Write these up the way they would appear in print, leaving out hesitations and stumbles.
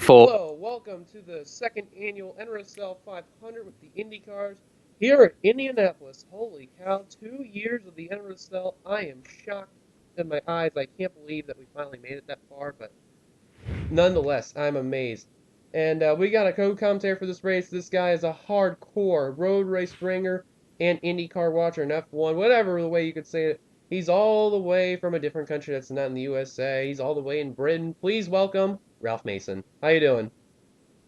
four. Hello, welcome to the second annual NRSL 500 with the IndyCars here at Indianapolis. Holy cow, 2 years of the NRSL. I am shocked in my eyes. I can't believe that we finally made it that far, but nonetheless, I'm amazed. And we got a co-commentator for this race. This guy is a hardcore road race bringer and IndyCar watcher and F1, whatever the way you could say it. He's all the way from a different country that's not in the USA. He's all the way in Britain. Please welcome Ralph Mason. How you doing?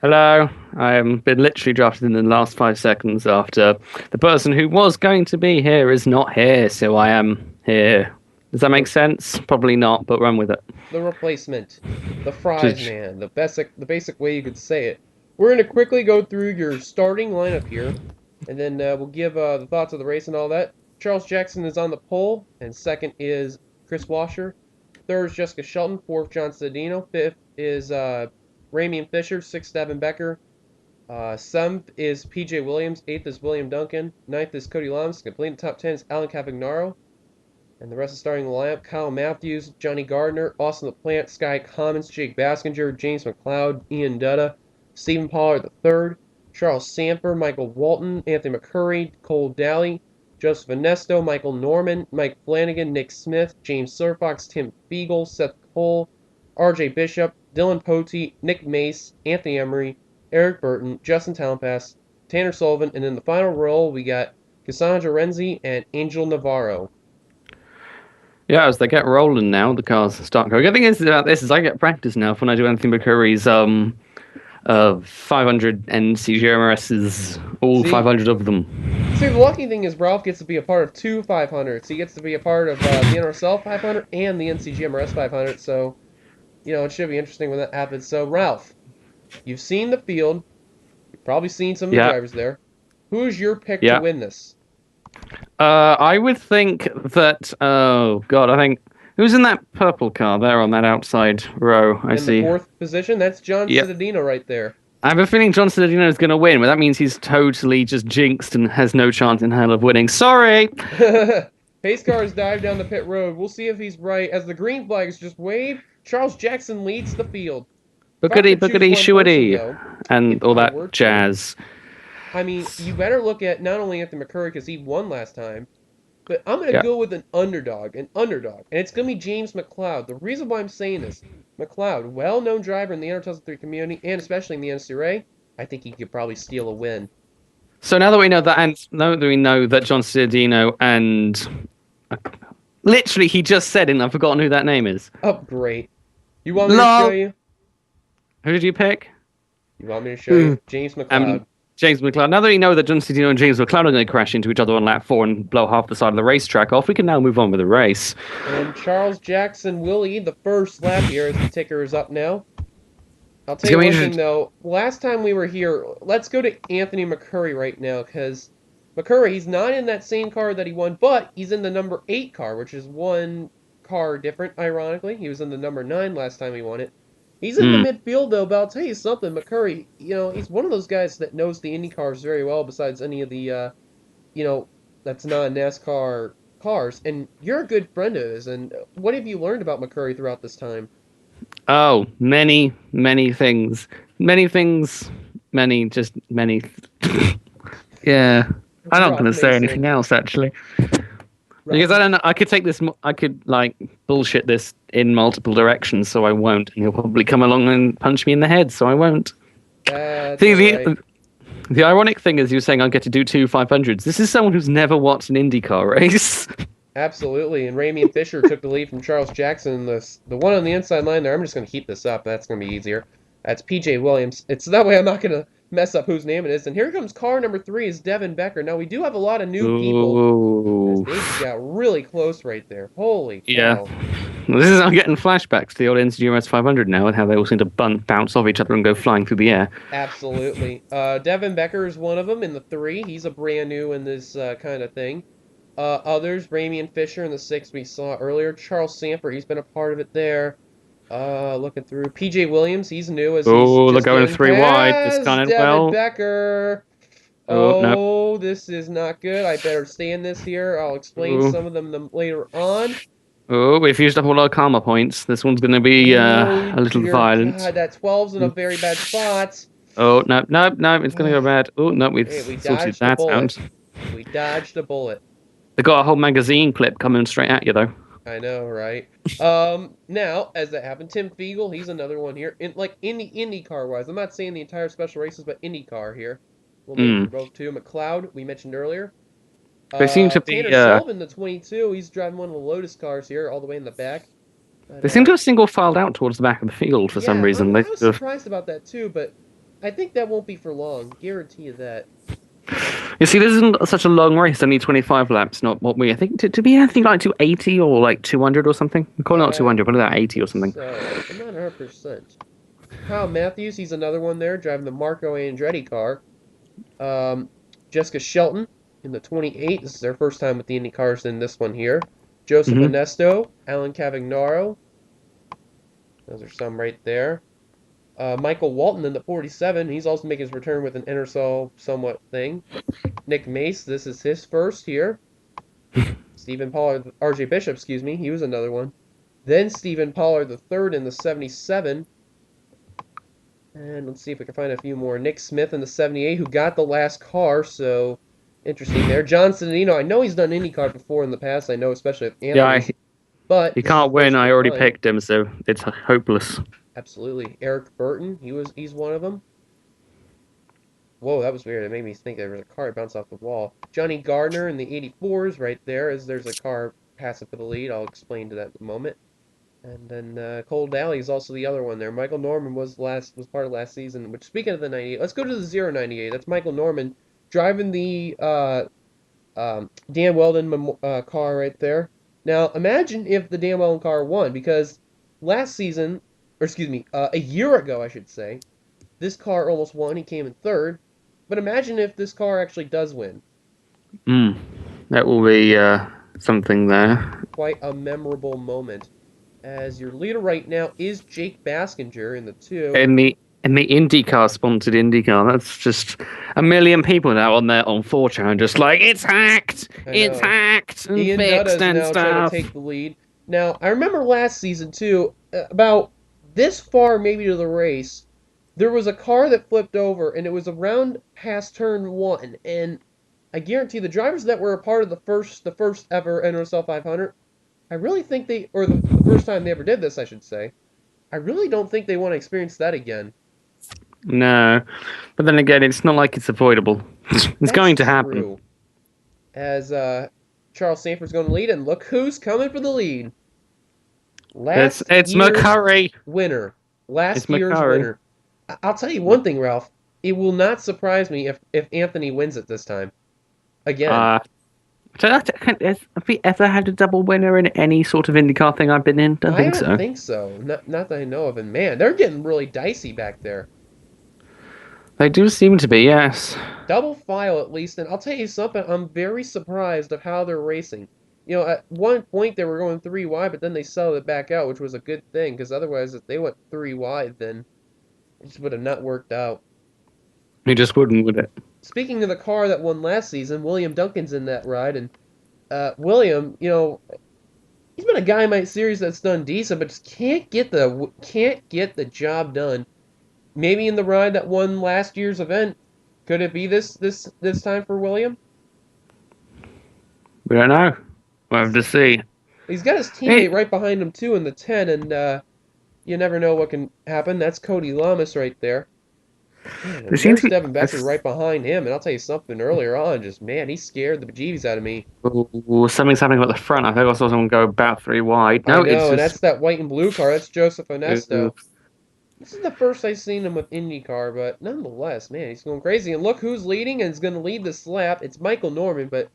Hello. I have been literally drafted in the last 5 seconds after the person who was going to be here is not here, so I am here. Does that make sense? Probably not, but run with it. The replacement, the fries Just- man, the basic way you could say it. We're gonna quickly go through your starting lineup here, and then we'll give the thoughts of the race and all that. Charles Jackson is on the pole, and second is Chris Washer. Third is Jessica Shelton. Fourth, John Sedino. Fifth is Ramian Fisher. Sixth, Devin Becker. Seventh is P.J. Williams. Eighth is William Duncan. Ninth is Cody Lomas. Completing the top 10 is Alan Cavagnaro. And the rest is starting the lineup: Kyle Matthews, Johnny Gardner, Austin LaPlante, Sky Commons, Jake Baskinger, James McLeod, Ian Dutta, Stephen Pollard III, Charles Samper, Michael Walton, Anthony McCurry, Cole Daly, Joseph Ernesto, Michael Norman, Mike Flanagan, Nick Smith, James Surfox, Tim Fiegel, Seth Cole, RJ Bishop, Dylan Potey, Nick Mace, Anthony Emery, Eric Burton, Justin Talonpass, Tanner Sullivan, and in the final row we got Cassandra Renzi and Angel Navarro. Yeah, as they get rolling now, the cars start going. The thing is about this is I get practice now for when I do Anthony McCurry's 500 NCGMRSs, all See? 500 of them. See, the lucky thing is Ralph gets to be a part of two 500s. He gets to be a part of the NRSL 500 and the NCGMRS 500, so, it should be interesting when that happens. So, Ralph, you've seen the field. You've probably seen some of the Yeah. drivers there. Who's your pick Yeah. to win this? I would think that. Oh God, I think who's in that purple car there on that outside row? I In see. the fourth position, that's John Yep. Cittadino right there. I have a feeling John Sedino is going to win, but that means he's totally just jinxed and has no chance in hell of winning. Sorry. Pace cars dive down the pit road. We'll see if he's right. As the green flags just wave, Charles Jackson leads the field. Boogity, If I could boogity, choose one person, shooity, though, and if all I that were to- jazz. I mean, you better look at not only Anthony McCurry because he won last time, but I'm going to Yeah. go with an underdog, and it's going to be James McLeod. The reason why I'm saying this, McLeod, well-known driver in the NR2003 community, and especially in the NCRA, I think he could probably steal a win. So now that we know that, and now that we know that John Sedino and literally he just said it, and I've forgotten who that name is. Oh, great. You want me to Lol. show you? Who did you pick? You want me to show you? James McLeod. James McLeod. Now that we know that John Sedino and James McLeod are going to crash into each other on lap 4 and blow half the side of the racetrack off, we can now move on with the race. And Charles Jackson will lead the first lap here as the ticker is up now. I'll tell you Can we one just- thing, though. Last time we were here, let's go to Anthony McCurry right now, because McCurry, he's not in that same car that he won, but he's in the number 8 car, which is one car different, ironically. He was in the number 9 last time he won it. He's in the midfield, though, but I'll tell you something. McCurry, he's one of those guys that knows the Indy cars very well, besides any of the, that's non-NASCAR cars. And you're a good friend of his. And what have you learned about McCurry throughout this time? Oh, many, many things. Many things. Many, just many. Yeah. I'm not Ralph going to say Mason. anything else, actually. Because I don't know, I could take this, I could, bullshit this in multiple directions, so I won't. And he'll probably come along and punch me in the head, so I won't. That's The, all right. the ironic thing is you're saying I get to do two 500s. This is someone who's never watched an IndyCar race. Absolutely. And Ramian Fisher took the lead from Charles Jackson. The one on the inside line there, I'm just going to heat this up. That's going to be easier. That's P.J. Williams. It's that way I'm not going to mess up whose name it is. And here comes car number 3 is Devin Becker. Now, we do have a lot of new people. Ooh. They got really close right there. Holy cow. Yeah. This is I'm getting flashbacks to the old NCGMS 500 now, and how they all seem to bounce off each other and go flying through the air. Absolutely. Devin Becker is one of them in the 3. He's a brand new in this kind of thing. Others, Ramian Fisher in the 6 we saw earlier. Charles Samper, he's been a part of it there. Looking through. P.J. Williams, he's new as Oh, he's they're just going getting 3 wide. This past kind of Devin well. Becker. Oh, no. This is not good. I better stay in this here. I'll explain Ooh. some of them later on. Oh, we've used up all our karma points. This one's going to be Oh, a little dear violent. God, that 12's in a very bad spot. Oh, no, no, no, it's going to go bad. Oh, no, we've Hey, we sorted dodged a that bullet. out. We dodged a bullet. They got a whole magazine clip coming straight at you, though. I know, right? Now, as that happened, Tim Fiegel, he's another one here. In the IndyCar wise, I'm not saying the entire special races, but IndyCar here. We'll name for Mm. both too. McLeod, we mentioned earlier. They seem to Tanner be, Sullivan, the 22, he's driving one of the Lotus cars here, all the way in the back. But they seem to have single filed out towards the back of the field for some yeah, reason. They I was sort of, surprised about that too, but I think that won't be for long. Guarantee you that. you see, this isn't such a long race, only 25 laps, not what we, I think, to be anything like 280 or like 200 or something. Call it not I 200, but about 80 or think something. so. I'm not 100%. Kyle Matthews, he's another one there, driving the Marco Andretti car. Um, Jessica Shelton in the 28. This is their first time with the Indy cars in this one here. Joseph Hmm. Onesto, Alan Cavagnaro. Those are some right there. Michael Walton in the 47. He's also making his return with an NRSL somewhat thing. Nick Mace, this is his first here. Stephen Pollard, RJ Bishop, excuse me, he was another one. Then Stephen Pollard the third in the 77. And let's see if we can find a few more. Nick Smith in the 78, who got the last car, so interesting there. John Sedino, I know he's done IndyCar before in the past, I know especially with Yeah, Anthony's, but he this is the can't win. first I for already mine. picked him, so it's hopeless. Absolutely. Eric Burton, he's one of them. Whoa, that was weird. It made me think there was a car bounce off the wall. Johnny Gardner in the 84s right there, as there's a car passing for the lead. I'll explain to that in a moment. And then Cole Daly is also the other one there. Michael Norman was part of last season. Which, speaking of the 98, let's go to the 098. That's Michael Norman driving the Dan Weldon car right there. Now imagine if the Dan Weldon car won, because last season, or excuse me, a year ago I should say, this car almost won. He came in third. But imagine if this car actually does win. Mm, that will be something there. Quite a memorable moment. As your leader right now is Jake Baskinger in the two. In the IndyCar sponsored IndyCar, that's just a million people now on there on 4chan, just like I it's know. hacked and Ian Dutta fixed is and now trying to stuff. take the lead. Now, I remember last season too, about this far maybe to the race, there was a car that flipped over and it was around past turn one. And I guarantee the drivers that were a part of the first ever NRSL 500, I really think or the first time they ever did this, I should say, I really don't think they want to experience that again. No, but then again, it's not like it's avoidable. It's That's going to happen. true. As Charles Sanford's going to lead, and look who's coming for the lead. Last It's year's McCurry. winner. It's Last year's McCurry. winner. I'll tell you one thing, Ralph. It will not surprise me if Anthony wins it this time. Again. Uh, have we ever had a double winner in any sort of IndyCar thing I've been in? Don't I think don't so. think so. Not that I know of. And man, they're getting really dicey back there. They do seem to be, yes. Double file at least, and I'll tell you something, I'm very surprised of how they're racing. You know, at one point they were going three wide, but then they settled it back out, which was a good thing, because otherwise if they went three wide, then it just would have not worked out. He just wouldn't, would it? Speaking of the car that won last season, William Duncan's in that ride, and William, he's been a guy in my series that's done decent, but just can't get the job done. Maybe in the ride that won last year's event, could it be this time for William? We don't know. We'll have to see. He's got his Hey, teammate right behind him too in the 10, and you never know what can happen. That's Cody Lamas right there. Man, there and seems there's to be. Devin Becker right behind him, and I'll tell you something earlier on, just man, he scared the bejeebies out of me. Ooh, something's happening at the front. I think I saw someone go about three wide. I No, it's know, and just. that's that white and blue car. That's Joseph Ooh, Onesto. This is the first I've seen him with IndyCar, but nonetheless, man, he's going crazy. And look who's leading and is going to lead this lap. It's Michael Norman, but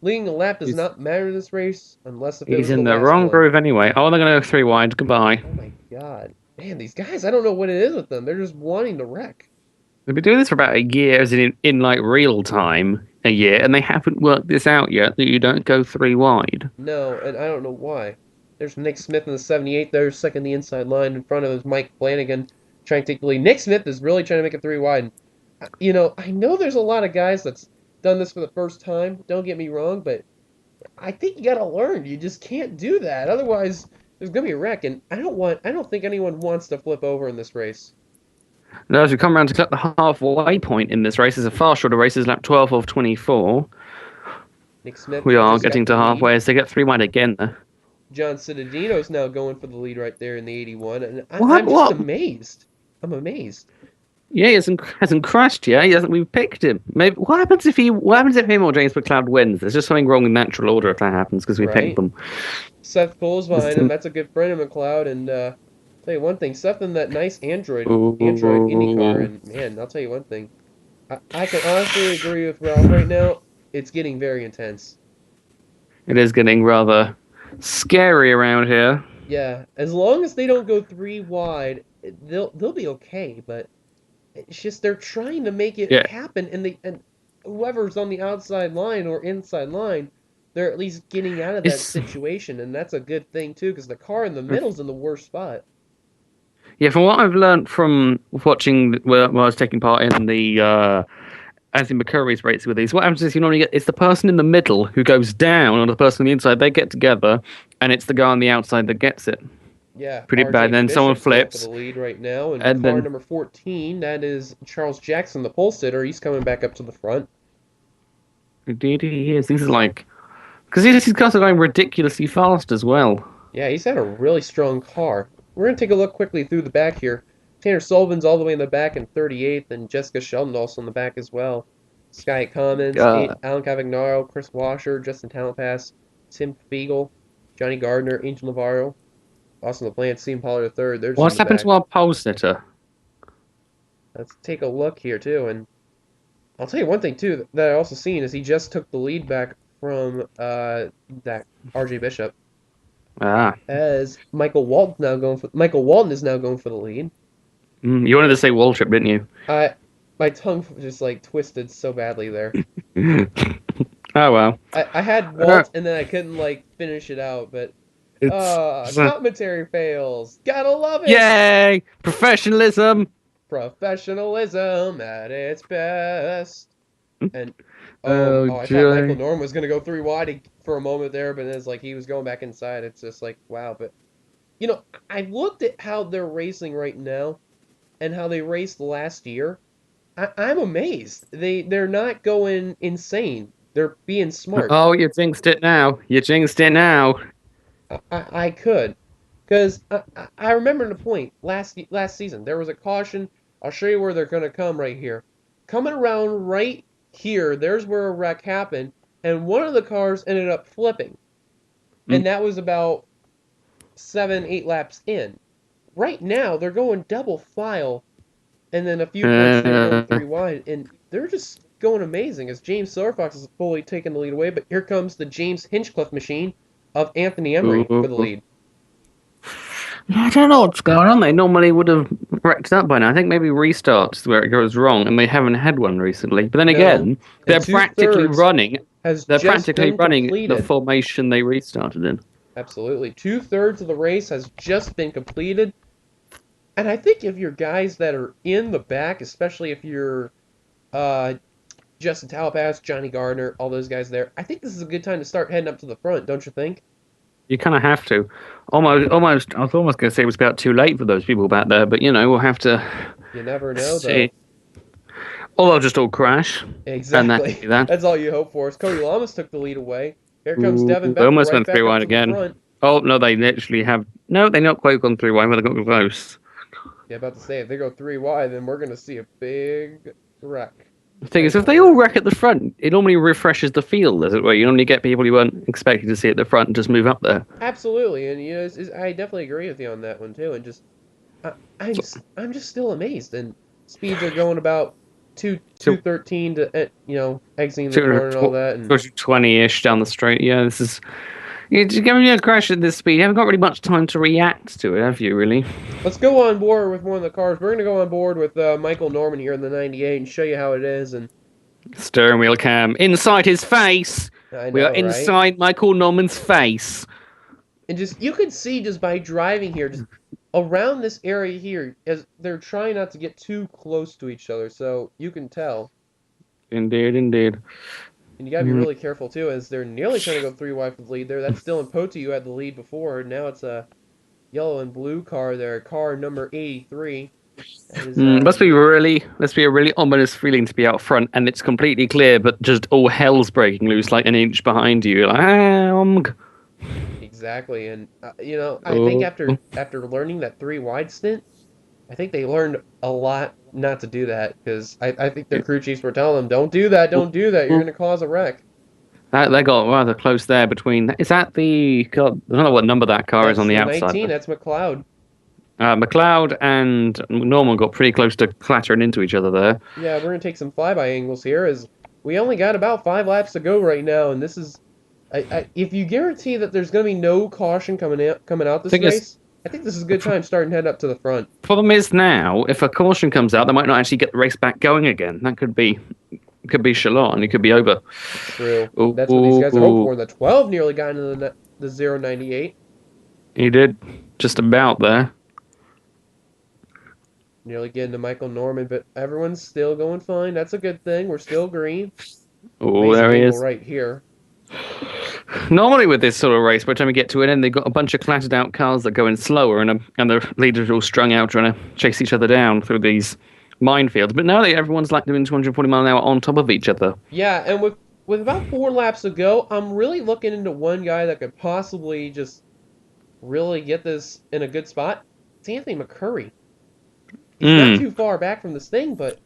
leading the lap does he's, not matter in this race unless if it he's was the in the last wrong one. groove anyway. Oh, they're going to go three wide. Goodbye. Oh my God. Man, these guys, I don't know what it is with them. They're just wanting to wreck. They've been doing this for about a year, as in like real time, a year, and they haven't worked this out yet that you don't go three wide. No, and I don't know why. There's Nick Smith in the 78 there, second the inside line. In front of is Mike Flanagan trying to take the lead. Nick Smith is really trying to make it three wide. I know there's a lot of guys that's done this for the first time. Don't get me wrong, but I think you gotta learn. You just can't do that. Otherwise, there's gonna be a wreck. And I don't think anyone wants to flip over in this race. Now, as we come around to the halfway point in this race, it's a far shorter race. It's lap 12 of 24. Nick Smith We are just got getting the to lead. halfway as they get three wide again. John Citadino's now going for the lead right there in the 81, and What? I'm just What? amazed. I'm amazed. Yeah, he hasn't crashed yet. He hasn't. We've picked him. Maybe what happens if he? What happens if him or James McLeod wins? There's just something wrong with natural order if that happens because we picked Right? them. Seth Cole's behind him. Ooh. That's a good friend of McLeod. And tell you one thing, Seth in that nice Android IndyCar, and man, I'll tell you one thing. I can honestly agree with Ralph right now. It's getting very intense. It is getting rather scary around here. Yeah, as long as they don't go three wide, they'll be okay. But it's just they're trying to make it Yeah, happen, and whoever's on the outside line or inside line, they're at least getting out of that it's situation, and that's a good thing too, because the car in the middle's in the worst spot. yeah. From what I've learned from watching when I was taking part in the Anthony McCurry's race with these, what happens is you normally get it's the person in the middle who goes down, or the person on the inside. They get together, and it's the guy on the outside that gets it. Yeah, Pretty bad. R.J. Then someone Bishop's going for the flips, lead right now, and and car then number 14, that is Charles Jackson, the pole sitter. He's coming back up to the front. indeed he is. These are like because these cars are going ridiculously fast as well. Yeah, he's had a really strong car. We're going to take a look quickly through the back here. Tanner Sullivan's all the way in the back in 38th, and Jessica Sheldon also in the back as well. Sky Commons, Uh, Alan Cavagnaro, Chris Washer, Justin Talentpass, Tim Fiegel, Johnny Gardner, Angel Navarro, Austin LaPlante, Steve Pollard III. They're just in what's the happened back. to our pole sitter? Let's take a look here, too. And I'll tell you one thing, too, that I also seen is he just took the lead back from that R.J. Bishop. Ah, As Michael Walton is now going for the lead. you wanted to say Waltrip, didn't you? I my tongue just like twisted so badly there. Oh well. I had Uh, Walt and then I couldn't like finish it out, but it's commentary fails. Gotta love it. yay professionalism. Professionalism at its best. And Oh I thought Michael joy. Norm was gonna go three wide for a moment there, but then it's like he was going back inside. It's just like wow. But I looked at how they're racing right now and how they raced last year. I'm amazed. They're not going insane. They're being smart. Oh, you jinxed it now. You jinxed it now. I could, because I remember the point last season. There was a caution. I'll show you where they're gonna come right here. Coming around right here, there's where a wreck happened, and one of the cars ended up flipping, Mm. and that was about 7, 8 laps in. Right now, they're going double file, and then a few points they're going Uh, three wide, and they're just going amazing as James Silverfox is fully taking the lead away. But here comes the James Hinchcliffe machine of Anthony Emery for the ooh. lead. I don't know what's going on. They normally would have wrecked up by now. I think maybe restarts where it goes wrong, and they haven't had one recently. But then No, again, and they're two practically thirds running. has They're just practically been running the completed. formation they restarted in. Absolutely, 2/3 of the race has just been completed, and I think if you're guys that are in the back, especially if you're uh, Justin Talpass, Johnny Gardner, all those guys there, I think this is a good time to start heading up to the front, don't you think? You kind of have to. Almost. I was almost going to say it was about too late for those people back there, but we'll have to You never know, see. though. Or they'll just all crash, and that'd Exactly. be that. That's all you hope for. Is Cody Lamas took the lead away. Here comes Ooh, Devin they Becker almost right went three back up wide to the again. front. Oh no, they literally have. No, they not quite gone three wide, but they got close. Yeah, about to say, if they go three wide, then we're going to see a big wreck. The thing is, if they all wreck at the front, it normally refreshes the field, as it were. You normally get people you weren't expecting to see at the front and just move up there. Absolutely, and I definitely agree with you on that one too. And just, I'm just still amazed. And speeds are going about So 213 to exiting the corner and all that. And 20-ish down the straight. Yeah, this is. You just giving you a crash at this speed. You haven't got really much time to react to it, have you? Really? let's go on board with one of the cars. We're going to go on board with Michael Norman here in the 98 and show you how it is. And Steering wheel cam inside his face. I We are know, right? inside Michael Norman's face. And just you can see just by driving here, just around this area here, as they're trying not to get too close to each other, so you can tell. Indeed, indeed. And you gotta be really careful too, as they're nearly trying to go 3 wide for the lead there. That's still in Poti, who had the lead before. Now it's a yellow and blue car there, car number 83. That is Must be a really ominous feeling to be out front and it's completely clear, but just all hell's breaking loose like an inch behind you. You're like, exactly. And I think after learning that 3 wide stint, I think they learned a lot not to do that because I think their crew chiefs were telling them, don't do that, don't do that. You're going to cause a wreck. They got rather close there between. Is that the? God, I don't know what number that car is on the outside. 19. That's McLeod. McLeod and Norman got pretty close to clattering into each other there. Yeah, we're going to take some flyby angles here as we only got about 5 laps to go right now, and this is... if you guarantee that there's going to be no caution coming out this race, I think this is a good time starting to head up to the front. Problem is now, if a caution comes out, they might not actually get the race back going again. That could be Shalon. It could be over. True. That's what these guys are hoping for. The 12 nearly got into the 098. He did. Just about there. Nearly getting to Michael Norman, but everyone's still going fine. That's a good thing. We're still green. Oh, there he is. Right here. Normally with this sort of race, by the time we get to an end, they've got a bunch of clattered out cars that go in slower, and the leaders are all strung out trying to chase each other down through these minefields. But now everyone's like doing 240 mile an hour on top of each other. Yeah, and with about 4 laps to go, I'm really looking into one guy that could possibly just really get this in a good spot. It's Anthony McCurry. He's not too far back from this thing, but...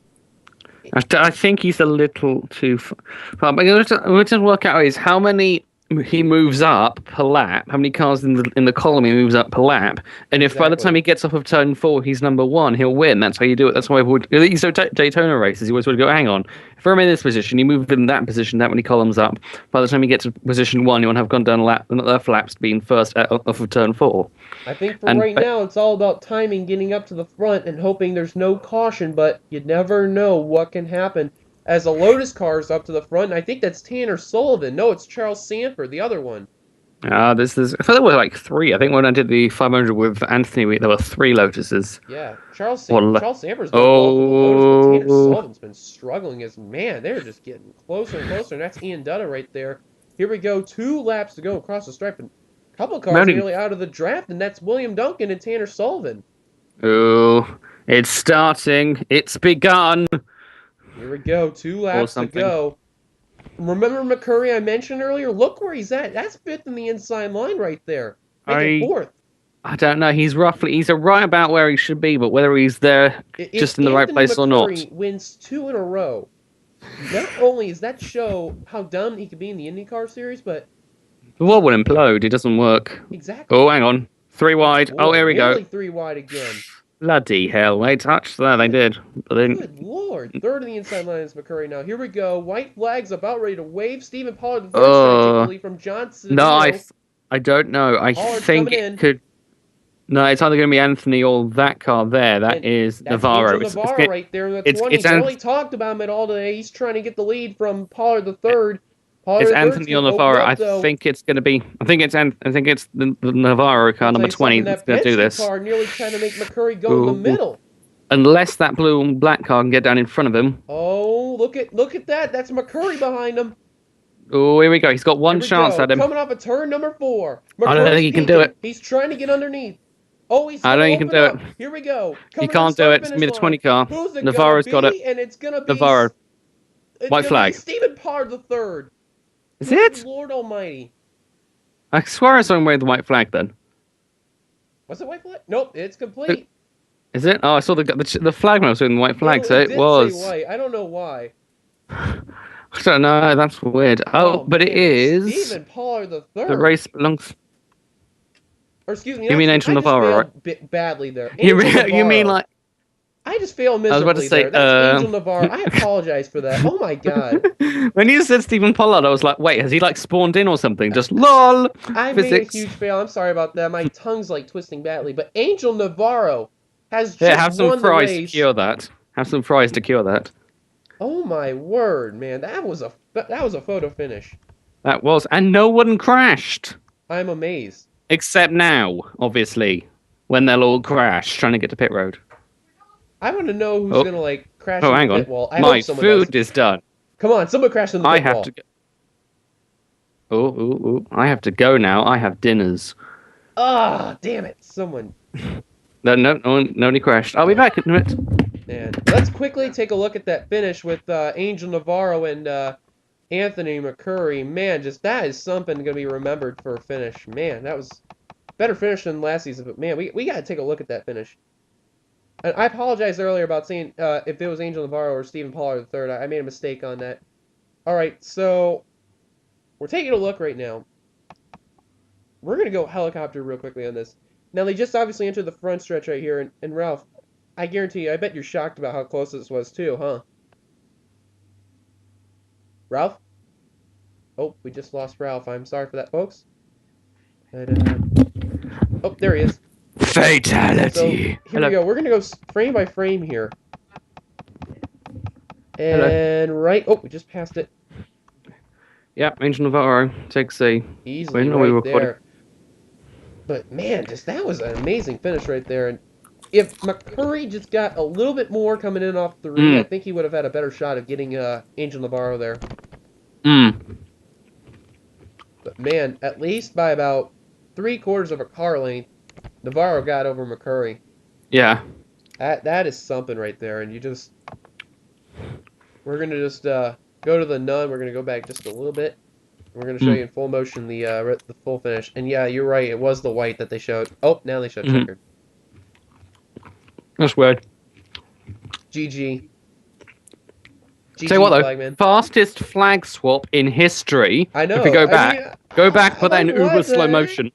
I think he's a little too far. But what we're trying to work out is how many he moves up per lap, how many cars in the column he moves up per lap, and if by the time he gets off of turn 4 he's number 1, he'll win. That's how you do it. That's why Daytona races, you always would go, hang on, if I'm in this position, you move in that position that many columns up. By the time you get to position 1, you want to have gone down enough laps being first off of turn 4. I think right now it's all about timing, getting up to the front and hoping there's no caution, but you never know what can happen. As a Lotus car is up to the front, and I think that's Tanner Sullivan. No, it's Charles Sanford, the other one. I thought there were like 3. I think when I did the 500 with Anthony, there were 3 Lotuses. Yeah, Charles Sanford's been Lotus, but Tanner Sullivan's been struggling they're just getting closer and closer, and that's Ian Dutta right there. Here we go, 2 laps to go across the stripe, and a couple of cars nearly out of the draft, and that's William Duncan and Tanner Sullivan. Oh, it's starting. It's begun. Here we go, 2 laps to go. Remember McCurry I mentioned earlier? Look where he's at. That's 5th in the inside line right there. Making 4th. I don't know. He's right about where he should be, but whether he's there just in the right place or not. If wins 2 in a row, not only does that show how dumb he could be in the IndyCar series, but... The world will implode. It doesn't work. Exactly. Oh, hang on. 3 wide. Oh, here we go. 3 wide again. Bloody hell, they touched there, they did. Good lord. 3rd in the inside line is McCurry now. Here we go. White flag's about ready to wave. Stephen Pollard, the 3rd, trying to take the lead from Johnson. No, I don't know. I think it could... No, it's either going to be Anthony or that car there. That's Navarro. It's Navarro right there. That's one. He's only talked about him at all today. He's trying to get the lead from Pollard the 3rd. It's Anthony or Navarro. I think it's going to be. I think it's the Navarro car number 20 that's going to do this. Car nearly trying to make McCurry go in the middle. Unless that blue and black car can get down in front of him. Oh, look at that! That's McCurry behind him. Oh, here we go. He's got one chance at him. Coming off of turn number 4. I don't think he can do it. He's trying to get underneath. Oh, I don't think he can do it. Here we go. He can't do it. It's going to be the 20 car. Navarro's got it. And it's going to be Navarro. White flag. Stephen Pollard the 3rd. Is it? Lord Almighty. I swear I saw him wave the white flag then. Was it white flag? Nope, it's complete. Is it? Oh, I saw the flag when I was doing the white flag, so it was. Say white. I don't know why. I don't know, that's weird. Oh, but it is. Stephen Pollard the 3rd. The race belongs. Or excuse me. You mean Angel Navarro, right? Badly there. You mean like. I just failed miserably. I was about to say, there. That's Angel Navarro. I apologize for that. Oh my god. When you said Stephen Pollard, I was like, wait, has he like spawned in or something? Just lol. I made a huge fail. I'm sorry about that. My tongue's like twisting badly. But Angel Navarro has just have some won fries the race. to cure that. Have some fries to cure that. Oh my word, man. That was a photo finish. That was, and no one crashed. I'm amazed. Except now, obviously, when they'll all crash trying to get to pit road. I want to know who's gonna crash hang the on. pit wall. My food is done. Come on, someone crash in the pit wall. I have to go now. I have dinners. Ah, damn it! Someone. No any question. I'll be back in a minute. And let's quickly take a look at that finish with Angel Navarro and Anthony McCurry. Man, just that is something going to be remembered for a finish. Man, that was better finish than last season. But man, we got to take a look at that finish. And I apologized earlier about saying if it was Angel Navarro or Stephen Pollard III. I made a mistake on that. All right, so we're taking a look right now. We're going to go helicopter real quickly on this. Now, they just obviously entered the front stretch right here. And Ralph, I guarantee you, I bet you're shocked about how close this was too, huh? Ralph? Oh, we just lost Ralph. I'm sorry for that, folks. But, oh, there he is. Fatality. So, here we go. We're going to go frame by frame here. And right... Oh, we just passed it. Yep, Angel Navarro takes a Easily win. right there. But, man, just that was an amazing finish right there. And if McCurry just got a little bit more coming in off 3, I think he would have had a better shot of getting Angel Navarro there. But, man, at least by about 3/4 of a car length, Navarro got over McCurry. Yeah. That is something right there. And you just... We're going to just go to the nun. We're going to go back just a little bit. We're going to show you in full motion the full finish. And yeah, you're right. It was the white that they showed. Oh, now they showed checkered. That's weird. GG. Tell you what, though, fastest flag swap in history. I know. If we go back, put that in uber slow motion.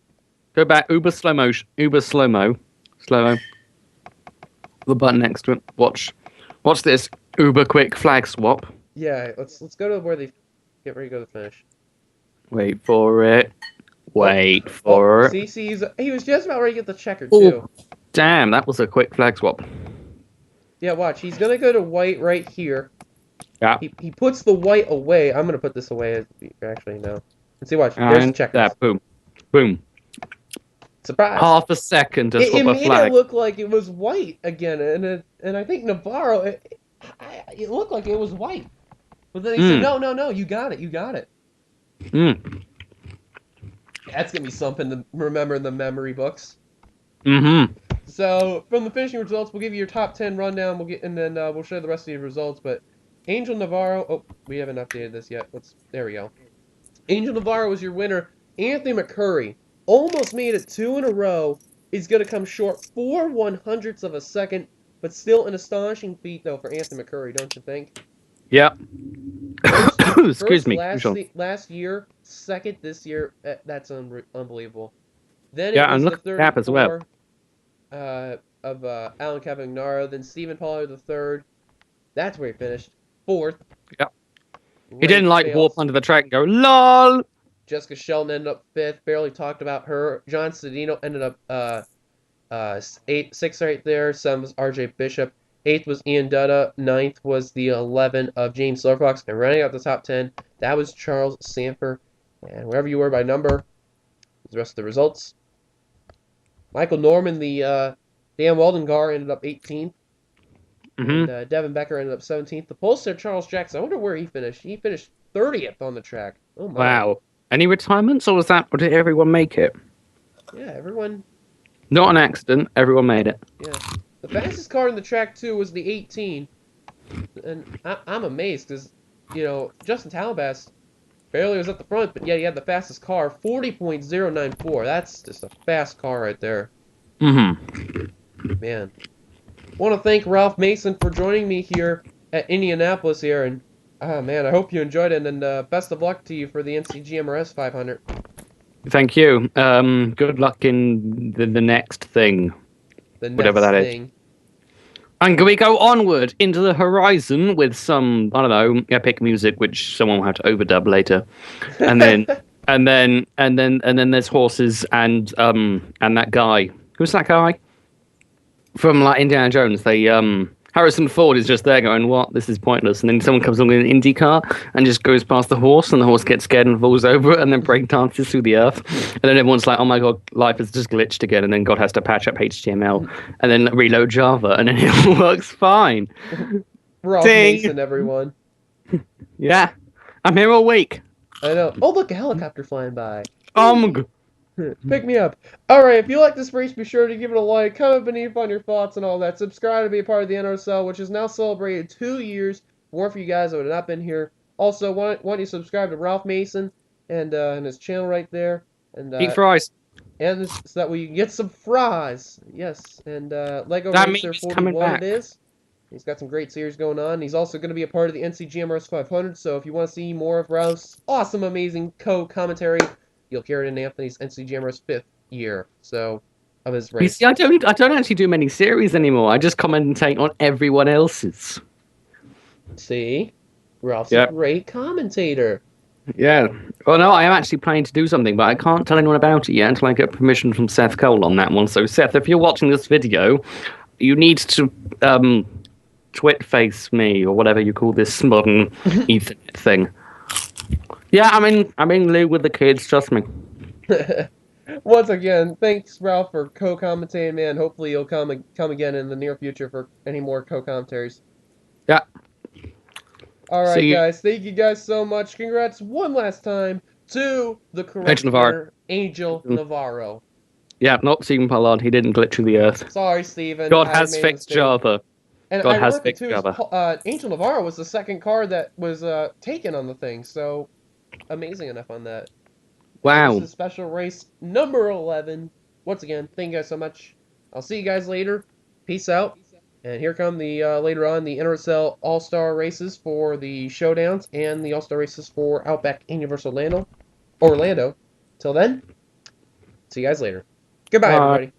Go back, uber slow motion, uber slow-mo. Slow-mo. The button next to it. Watch this uber quick flag swap. Yeah, let's go to where they get ready to go to the finish. Wait for it. Wait for it. See, he was just about ready to get the checker, too. Damn, that was a quick flag swap. Yeah, watch. He's going to go to white right here. Yeah. He puts the white away. I'm going to put this away. Actually, no. Let's see, watch. There's the checker. Boom. Boom. Surprise. Half a second to swap a flag. It made it look like it was white again. And I think Navarro, it looked like it was white. But then he said, no, you got it. That's going to be something to remember in the memory books. So, from the finishing results, we'll give you your top 10 rundown, and then we'll show the rest of the results, but Angel Navarro, oh, we haven't updated this yet, there we go. Angel Navarro was your winner. Anthony McCurry almost made it 2 in a row. He's going to come short 4 100ths of a second, but still an astonishing feat, though, for Anthony McCurry, don't you think? Yeah. Excuse me. Last year, second this year. That's unbelievable. Then yeah, and look at the gap as well. Of Alan Cavagnaro, then Stephen Pollard III. That's where he finished. 4th. Yep. He didn't warp under the track and go, LOL! Jessica Shelton ended up 5th. Barely talked about her. John Cedino ended up 6th right there. 7th was RJ Bishop. 8th was Ian Dutta. 9th was the 11 of James Slurfox. And running out the top 10, that was Charles Sanford. And wherever you were by number, the rest of the results. Michael Norman, the Dan Walden car, ended up 18th. And Devin Becker ended up 17th. The Polestar Charles Jackson, I wonder where he finished. He finished 30th on the track. Oh my. Wow. Any retirements, or did everyone make it? Yeah, everyone. Not an accident. Everyone made it. Yeah. The fastest car in the track, too, was the 18. And I'm amazed because, Justin Talbas barely was at the front, but yet he had the fastest car, 40.094. That's just a fast car right there. Man. I want to thank Ralph Mason for joining me here at Indianapolis here, and man, I hope you enjoyed it, and best of luck to you for the NCGMRS 500. Thank you. Good luck in the next thing. Whatever that is. And can we go onward into the horizon with some, I don't know, epic music, which someone will have to overdub later, and then and then there's horses and that guy. Who's that guy? From Indiana Jones, Harrison Ford is just there going, "What? This is pointless." And then someone comes along in an Indy car and just goes past the horse, and the horse gets scared and falls over, and then break dances through the earth. And then everyone's like, "Oh my god, life has just glitched again." And then God has to patch up HTML and then reload Java, and then it all works fine. Ralph Mason, everyone. Yeah, I'm here all week. I know. Oh, look, a helicopter flying by. G- Pick me up. Alright, if you like this race, be sure to give it a like, comment beneath on your thoughts and all that. Subscribe to be a part of the NRSL, which has now celebrated 2 years. More for you guys that would have not been here. Also, want you to subscribe to Ralph Mason and his channel right there. And Eat fries. so that way you can get some fries. Yes, and Lego That meme Racer is coming 41 it back. is. He's got some great series going on. He's also going to be a part of the NCGMRS 500, so if you want to see more of Ralph's awesome, amazing co-commentary, you'll hear it in Anthony's NCGMRS 5th year, so, of his You race. see, I don't actually do many series anymore. I just commentate on everyone else's. See? Ralph's a Yep. great commentator. Yeah. Well, no, I am actually planning to do something, but I can't tell anyone about it yet until I get permission from Seth Cole on that one. So, Seth, if you're watching this video, you need to twit face me or whatever you call this modern Ethernet thing. Yeah, I'm in lieu with the kids. Trust me. Once again, thanks, Ralph, for co-commentating, man. Hopefully you'll come again in the near future for any more co-commentaries. Yeah. Alright, See you. guys. Thank you guys so much. Congrats one last time to the correct Angel Navarro. winner, Angel Navarro. Yeah, not Stephen Pollard. He didn't glitch through the earth. Sorry, Steven. God I has made a fixed mistake. Java. And God has ironically, fixed too, Java. Angel Navarro was the second card that was taken on the thing, so amazing enough on that. Wow. This is special race number 11. Once again, thank you guys so much. I'll see you guys later. Peace out. And here come the later on the NRSL All-Star races for the showdowns and the All-Star races for Outback and Universal Orlando. Till then, see you guys later. Goodbye, everybody.